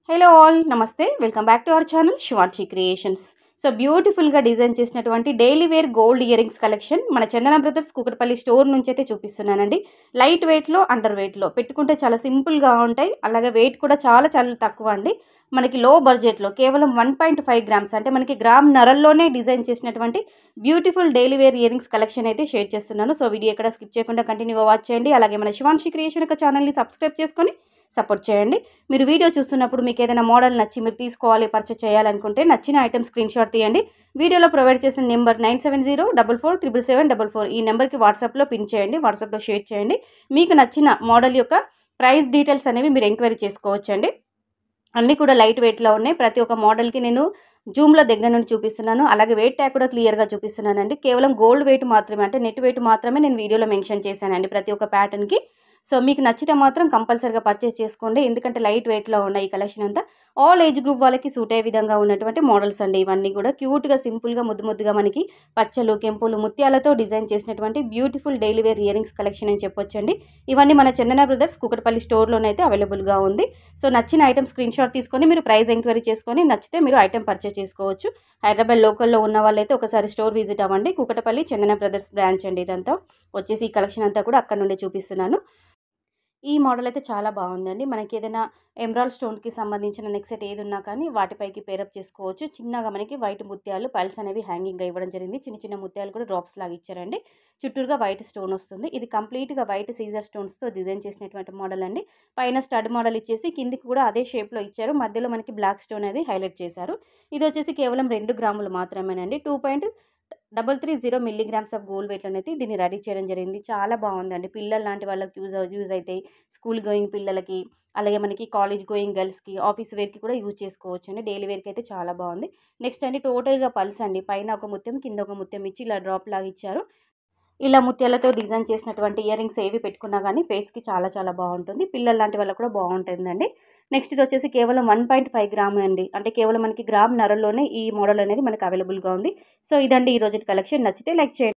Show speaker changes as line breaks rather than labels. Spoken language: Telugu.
హలో ఆల్ నమస్తే welcome back to our channel Shivanshi Creations. So బ్యూటిఫుల్గా డిజైన్ చేసినటువంటి daily wear gold earrings collection మన చందన బ్రదర్స్ కూకట్పల్లి స్టోర్ నుంచి అయితే చూపిస్తున్నానండి. లైట్ వెయిట్లో అండర్ వెయిట్లో పెట్టుకుంటే చాలా సింపుల్గా ఉంటాయి. అలాగే వెయిట్ కూడా చాలా చాలా తక్కువ అండి. మనకి లో బడ్జెట్లో కేవలం 1.5 గ్రామ్స్ అంటే మనకి గ్రామ్ నరల్లోనే డిజైన్ చేసినటువంటి beautiful daily wear earrings collection అయితే షేర్ చేస్తున్నాను. సో వీడియో ఎక్కడ స్కిప్ చేయకుండా కంటిన్యూగా వాచ్ చేయండి. అలాగే మన శివాంశి క్రియేషన్ యొక్క ఛానల్ని సబ్స్క్రైబ్ చేసుకొని సపోర్ట్ చేయండి. మీరు వీడియో చూస్తున్నప్పుడు మీకు ఏదైనా మోడల్ నచ్చి మీరు తీసుకోవాలి, పర్చేస్ చేయాలనుకుంటే నచ్చిన ఐటమ్ స్క్రీన్ షాట్ తీయండి. వీడియోలో ప్రొవైడ్ చేసిన నెంబర్ 9704477744 ఈ నెంబర్కి వాట్సాప్లో పిన్ చేయండి, వాట్సాప్లో షేర్ చేయండి. మీకు నచ్చిన మోడల్ యొక్క ప్రైస్ డీటెయిల్స్ అనేవి మీరు ఎంక్వైరీ చేసుకోవచ్చండి. అన్నీ కూడా లైట్ వెయిట్లో ఉన్నాయి. ప్రతి ఒక్క మోడల్కి నేను జూమ్లో దగ్గర నుండి చూపిస్తున్నాను. అలాగే వెయిట్ ట్యాగ్ కూడా క్లియర్గా చూపిస్తున్నానండి. కేవలం గోల్డ్ వెయిట్ మాత్రమే అంటే నెట్ వెయిట్ మాత్రమే నేను వీడియోలో మెన్షన్ చేశానండి ప్రతి ఒక్క ప్యాటర్న్కి. సో మీకు నచ్చితే మాత్రం కంపల్సరీగా పర్చేస్ చేసుకోండి. ఎందుకంటే లైట్ వెయిట్లో ఉన్నాయి ఈ కలెక్షన్ అంతా. ఆల్ ఏజ్ గ్రూప్ వాళ్ళకి సూట్ అయ్యే విధంగా ఉన్నటువంటి మోడల్స్ అండి ఇవన్నీ కూడా. క్యూట్గా సింపుల్గా ముద్దుగా మనకి పచ్చలు, కెంపులు, ముత్యాలతో డిజైన్ చేసినటువంటి beautiful daily wear earrings collection అని చెప్పొచ్చండి. ఇవన్నీ మన చందన బ్రదర్స్ కూకట్పల్లి స్టోర్లోనైతే అవైలబుల్గా ఉంది. సో నచ్చిన ఐటమ్ స్క్రీన్ షాట్ తీసుకొని మీరు ప్రైస్ ఎంక్వైరీ చేసుకొని నచ్చితే మీరు ఐటమ్ పర్చేస్ చేసుకోవచ్చు. హైదరాబాద్ లోకల్లో ఉన్న వాళ్ళైతే ఒకసారి స్టోర్ విజిట్ అవ్వండి. కూకట్పల్లి చందన బ్రదర్స్ బ్రాంచ్ అండి ఇదంతా. వచ్చేసి ఈ కలెక్షన్ అంతా కూడా అక్కడ నుండి చూపిస్తున్నాను. ఈ మోడల్ అయితే చాలా బాగుందండి. మనకి ఏదైనా ఎమరాల్డ్ స్టోన్కి సంబంధించిన నెక్ సెట్ ఏది ఉన్నా కానీ వాటిపైకి పేరప్ చేసుకోవచ్చు. చిన్నగా మనకి వైట్ ముత్యాలు పైల్స్ అనేవి హ్యాంగింగ్గా ఇవ్వడం జరిగింది. చిన్న చిన్న ముత్యాలు కూడా డ్రాప్స్ లాగా ఇచ్చారండి. చుట్టూరుగా వైట్ స్టోన్ వస్తుంది. ఇది కంప్లీట్గా వైట్ సీజర్ స్టోన్స్తో డిజైన్ చేసినటువంటి మోడల్ అండి. పైన స్టడ్ మోడల్ ఇచ్చేసి కిందికి కూడా అదే షేప్లో ఇచ్చారు. మధ్యలో మనకి బ్లాక్ స్టోన్ అనేది హైలైట్ చేశారు. ఇది వచ్చేసి కేవలం 2 గ్రాములు మాత్రమేనండి. 2.330 మిల్లీగ్రామ్స్ ఆఫ్ గోల్డ్ వెయిట్ అనేది దీన్ని రెడీ చేయడం జరిగింది. చాలా బాగుందండి. పిల్లలు లాంటి వాళ్ళకి యూజ్ అవుతాయి. స్కూల్ గోయింగ్ పిల్లలకి, అలాగే మనకి కాలేజ్ గోయింగ్ గర్ల్స్కి, ఆఫీస్ వేర్కి కూడా యూజ్ చేసుకోవచ్చు అండి. డైలీ వేర్కి అయితే చాలా బాగుంది. నెక్స్ట్ అండి టోటల్గా పల్స్ అండి. పైన ఒక ముత్యం, కింద ఒక ముత్యం ఇచ్చి ఇలా డ్రాప్ లాగా ఇచ్చారు. ఇలా ముత్యాలతో డిజైన్ చేసినటువంటి ఇయర్ రింగ్స్ ఏవి పెట్టుకున్నా కానీ ఫేస్కి చాలా చాలా బాగుంటుంది. పిల్లలు లాంటి వాళ్ళకి కూడా బాగుంటుందండి. నెక్స్ట్ ఇది వచ్చేసి కేవలం 1.5 గ్రామ్ అండి. అంటే కేవలం మనకి గ్రామ్ నరల్లోనే ఈ మోడల్ అనేది మనకి అవైలబుల్గా ఉంది. సో ఇదండి ఈరోజు కలెక్షన్. నచ్చితే లైక్ చేయండి.